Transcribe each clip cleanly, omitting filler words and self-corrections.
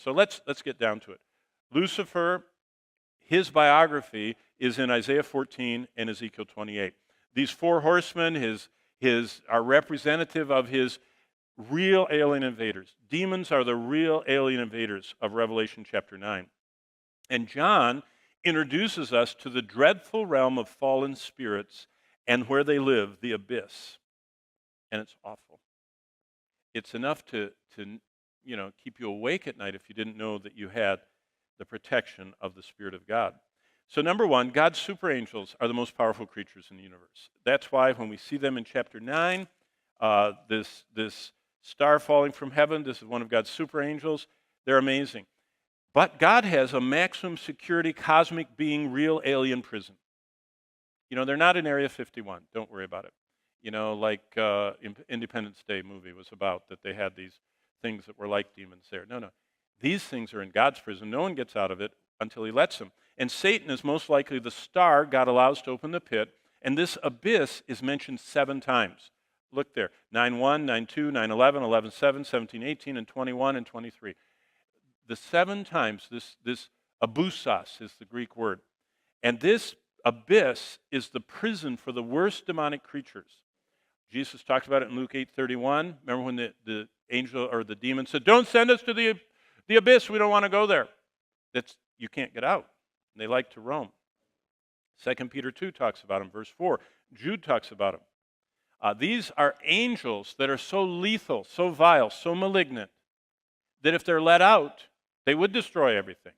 So let's get down to it. Lucifer, his biography is in Isaiah 14 and Ezekiel 28. These four horsemen are representative of his real alien invaders. Demons are the real alien invaders of Revelation chapter 9. And John introduces us to the dreadful realm of fallen spirits and where they live, the abyss. And it's awful. It's enough to keep you awake at night if you didn't know that you had the protection of the Spirit of God. So number one, God's super angels are the most powerful creatures in the universe. That's why when we see them in chapter 9, this star falling from heaven, this is one of God's super angels, they're amazing. But God has a maximum security cosmic being real alien prison. They're not in Area 51. Don't worry about it. Like Independence Day movie was about, that they had these things that were like demons there. No. These things are in God's prison. No one gets out of it until he lets them. And Satan is most likely the star God allows to open the pit. And this abyss is mentioned 7 times. Look there. 9:1, 9:2, 9:11, 11:7, 17:18, and 21 and 23. The 7 times, this abousos is the Greek word. And this abyss is the prison for the worst demonic creatures. Jesus talked about it in Luke 8:31. Remember when the angel or the demon said, "Don't send us to the abyss. We don't want to go there." You can't get out. They like to roam. 2 Peter 2 talks about them, verse 4. Jude talks about them. These are angels that are so lethal, so vile, so malignant, that if they're let out, they would destroy everything.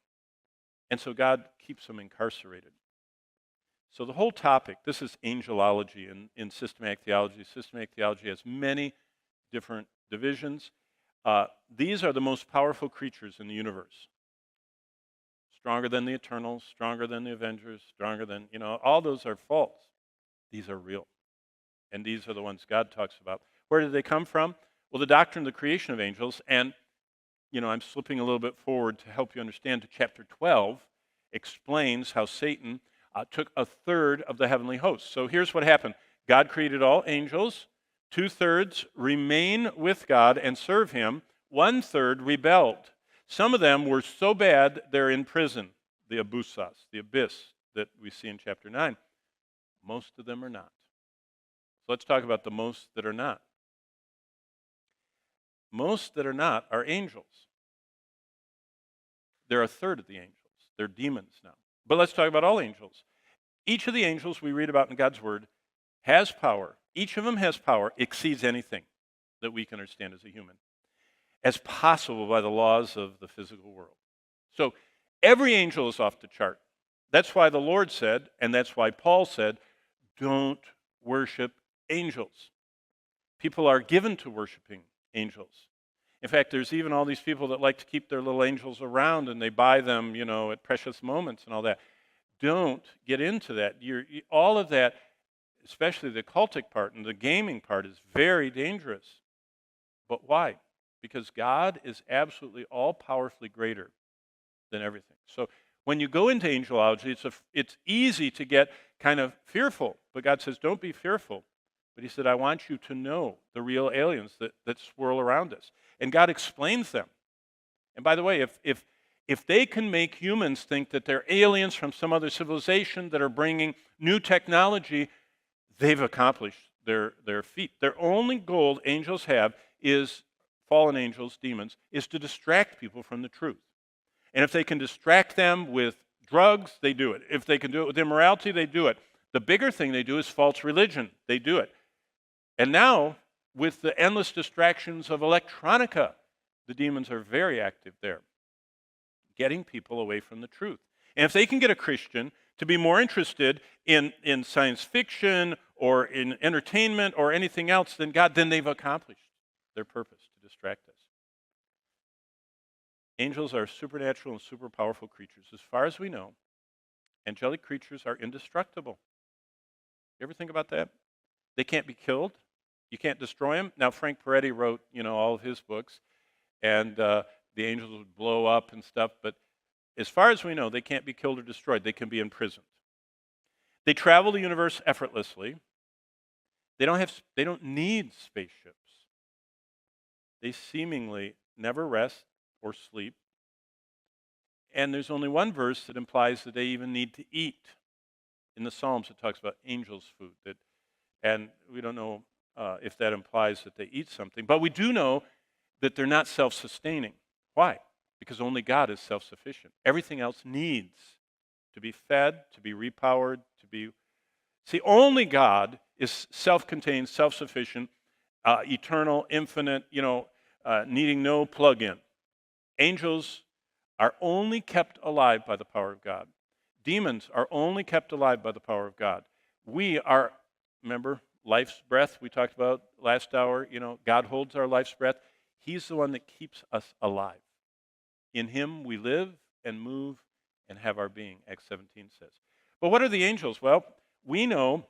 And so God keeps them incarcerated. So the whole topic, this is angelology in systematic theology. Systematic theology has many different divisions. These are the most powerful creatures in the universe. Stronger than the Eternals, stronger than the Avengers, stronger than, all those are false. These are real. And these are the ones God talks about. Where did they come from? Well, the doctrine of the creation of angels, and, I'm slipping a little bit forward to help you understand, to chapter 12, explains how Satan took a third of the heavenly host. So here's what happened. God created all angels. 2/3 remain with God and serve him. 1/3 rebelled. Some of them were so bad they're in prison, the abousos, the abyss that we see in chapter 9. Most of them are not. So let's talk about the most that are not. Most that are not are angels. They're 1/3 of the angels. They're demons now. But let's talk about all angels. Each of the angels we read about in God's Word has power. Each of them has power, exceeds anything that we can understand as a human, as possible by the laws of the physical world. So every angel is off the chart. That's why the Lord said, and that's why Paul said, don't worship angels. People are given to worshiping angels. In fact, there's even all these people that like to keep their little angels around, and they buy them, at precious moments and all that. Don't get into that. All of that, especially the cultic part and the gaming part, is very dangerous. But why? Because God is absolutely all-powerfully greater than everything. So when you go into angelology, it's easy to get kind of fearful. But God says, don't be fearful. But he said, I want you to know the real aliens that swirl around us. And God explains them. And by the way, if they can make humans think that they're aliens from some other civilization that are bringing new technology, they've accomplished their feat. Their only goal angels have is, fallen angels, demons, is to distract people from the truth. And if they can distract them with drugs, they do it. If they can do it with immorality, they do it. The bigger thing they do is false religion. They do it. And now, with the endless distractions of electronica, the demons are very active there, getting people away from the truth. And if they can get a Christian to be more interested in science fiction or in entertainment or anything else than God, then they've accomplished their purpose to distract us. Angels are supernatural and super powerful creatures. As far as we know, angelic creatures are indestructible. You ever think about that? They can't be killed. You can't destroy them. Now, Frank Peretti wrote, all of his books, and the angels would blow up and stuff, but as far as we know, they can't be killed or destroyed. They can be imprisoned. They travel the universe effortlessly. They don't need spaceships. They seemingly never rest or sleep. And there's only one verse that implies that they even need to eat. In the Psalms, it talks about angels' food. And we don't know if that implies that they eat something. But we do know that they're not self-sustaining. Why? Because only God is self-sufficient. Everything else needs to be fed, to be repowered, to be... See, only God is self-contained, self-sufficient, eternal, infinite, needing no plug-in. Angels are only kept alive by the power of God. Demons are only kept alive by the power of God. We are, remember, life's breath we talked about last hour, God holds our life's breath. He's the one that keeps us alive. In him we live and move and have our being, Acts 17 says. But what are the angels? Well, we know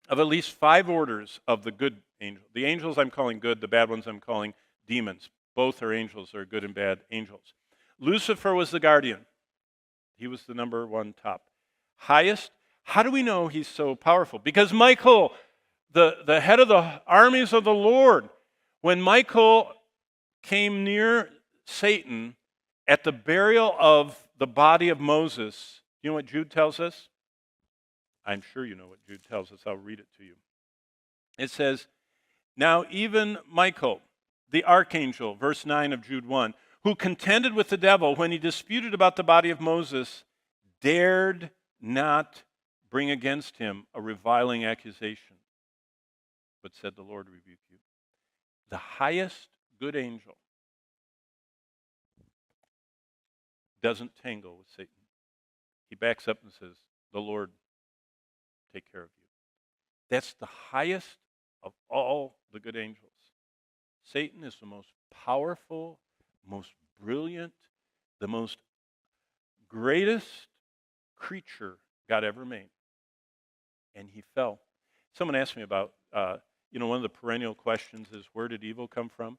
of at least 5 orders of the good angel. The angels I'm calling good, the bad ones I'm calling demons. Both are angels, they're good and bad angels. Lucifer was the guardian. He was the number 1 top. Highest. How do we know he's so powerful? Because Michael, the head of the armies of the Lord, when Michael came near Satan at the burial of the body of Moses, you know what Jude tells us? I'm sure you know what Jude tells us. I'll read it to you. It says, now even Michael, the archangel, verse 9 of Jude 1, who contended with the devil when he disputed about the body of Moses, dared not bring against him a reviling accusation, but said, the Lord rebuke you. The highest good angel doesn't tangle with Satan. He backs up and says, the Lord take care of you. That's the highest of all the good angels. Satan is the most powerful, most brilliant, the most greatest creature God ever made. And he fell. Someone asked me about, one of the perennial questions is, where did evil come from?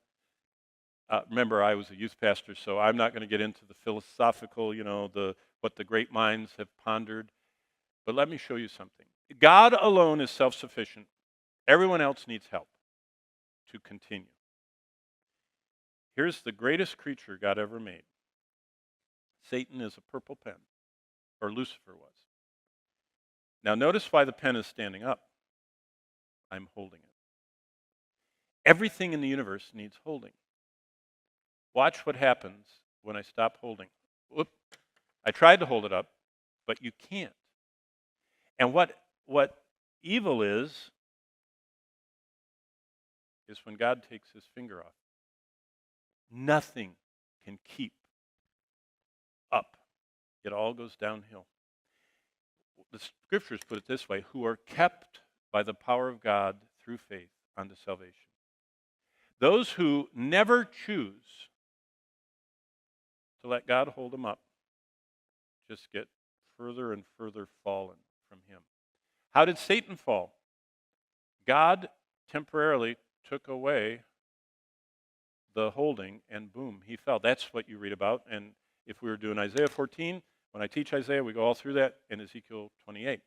Remember, I was a youth pastor, so I'm not going to get into the philosophical, what the great minds have pondered. But let me show you something. God alone is self-sufficient. Everyone else needs help to continue. Here's the greatest creature God ever made. Satan is a purple pen, or Lucifer was. Now notice why the pen is standing up. I'm holding it. Everything in the universe needs holding. Watch what happens when I stop holding. Whoop. I tried to hold it up, but you can't. And what evil is when God takes his finger off. Nothing can keep up. It all goes downhill. The scriptures put it this way, who are kept by the power of God through faith unto salvation. Those who never choose to let God hold them up just get further and further fallen from him. How did Satan fall? God temporarily took away the holding, and boom, he fell. That's what you read about. And if we were doing Isaiah 14, when I teach Isaiah, we go all through that in Ezekiel 28.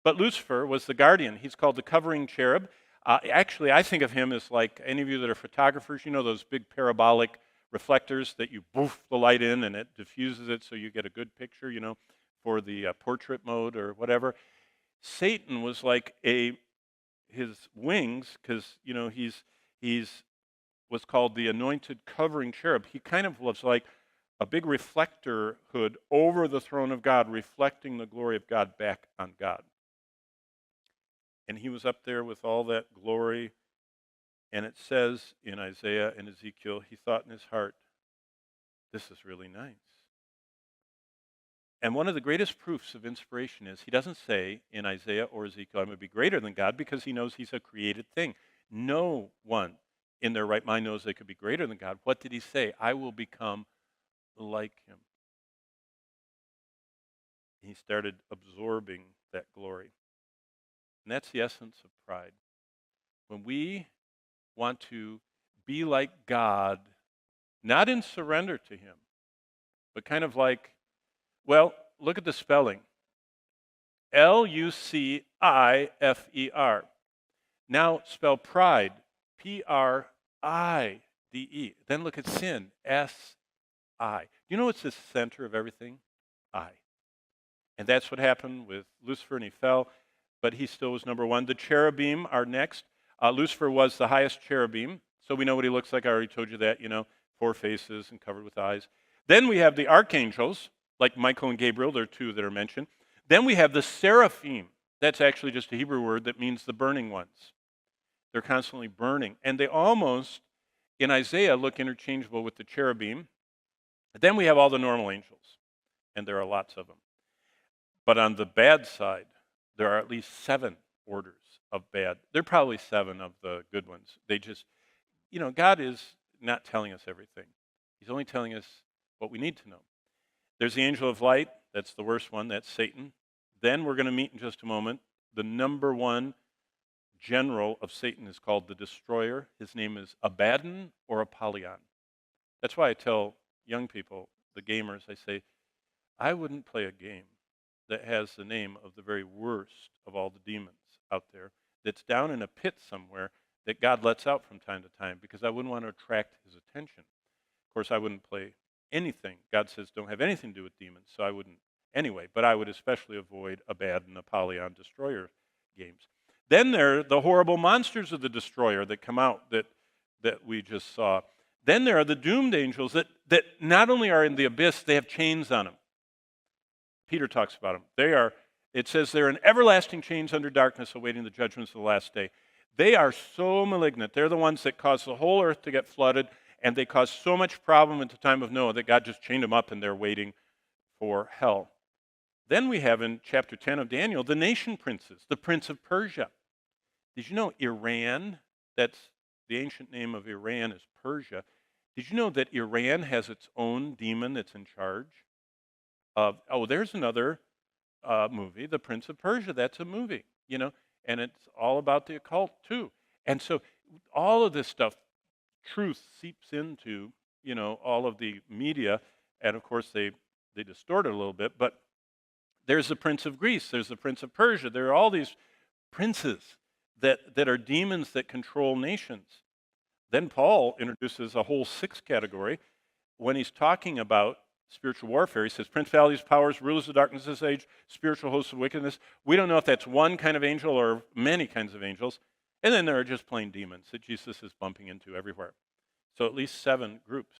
But Lucifer was the guardian. He's called the covering cherub. Actually, I think of him as like any of you that are photographers, those big parabolic reflectors that you boof the light in and it diffuses it so you get a good picture, for the portrait mode or whatever. Satan was like his wings, because, he's was called the anointed covering cherub. He kind of was like a big reflector hood over the throne of God, reflecting the glory of God back on God. And he was up there with all that glory. And it says in Isaiah and Ezekiel, he thought in his heart, this is really nice. And one of the greatest proofs of inspiration is he doesn't say in Isaiah or Ezekiel, I'm going to be greater than God, because he knows he's a created thing. No one in their right mind knows they could be greater than God. What did he say? I will become like him. He started absorbing that glory. And that's the essence of pride. When we want to be like God, not in surrender to him, but kind of like, well, look at the spelling. Lucifer. Now spell pride. Pride. Then look at sin. I. You know what's the center of everything? I. And that's what happened with Lucifer, and he fell, but he still was number one. The cherubim are next. Lucifer was the highest cherubim, so we know what he looks like. I already told you that, 4 faces and covered with eyes. Then we have the archangels, like Michael and Gabriel. There are 2 that are mentioned. Then we have the seraphim. That's actually just a Hebrew word that means the burning ones. They're constantly burning. And they almost, in Isaiah, look interchangeable with the cherubim. Then we have all the normal angels, and there are lots of them. But on the bad side, there are at least 7 orders of bad. There are probably 7 of the good ones. They just, God is not telling us everything. He's only telling us what we need to know. There's the angel of light. That's the worst one. That's Satan. Then we're going to meet in just a moment. The number 1 general of Satan is called the destroyer. His name is Abaddon or Apollyon. That's why I tell young people, the gamers, I say, I wouldn't play a game that has the name of the very worst of all the demons out there, that's down in a pit somewhere that God lets out from time to time, because I wouldn't want to attract his attention. Of course, I wouldn't play anything. God says don't have anything to do with demons, so I wouldn't anyway, but I would especially avoid Abaddon, Apollyon, destroyer games. Then there are the horrible monsters of the destroyer that come out that we just saw. Then there are the doomed angels that not only are in the abyss, they have chains on them. Peter talks about them. It says they're in everlasting chains under darkness, awaiting the judgments of the last day. They are so malignant. They're the ones that caused the whole earth to get flooded, and they caused so much problem at the time of Noah that God just chained them up, and they're waiting for hell. Then we have in chapter 10 of Daniel the nation princes, the prince of Persia. Did you know Iran, that's the ancient name of Iran is Persia. Did you know that Iran has its own demon that's in charge? There's another movie, The Prince of Persia. That's a movie, and it's all about the occult too. And so all of this stuff, truth seeps into, all of the media, and of course they distort it a little bit, but there's the Prince of Greece, there's the Prince of Persia. There are all these princes that are demons that control nations. Then Paul introduces a whole 6th category when he's talking about spiritual warfare. He says, principalities, powers, rulers of darkness of this age, spiritual hosts of wickedness. We don't know if that's one kind of angel or many kinds of angels. And then there are just plain demons that Jesus is bumping into everywhere. So at least 7 groups.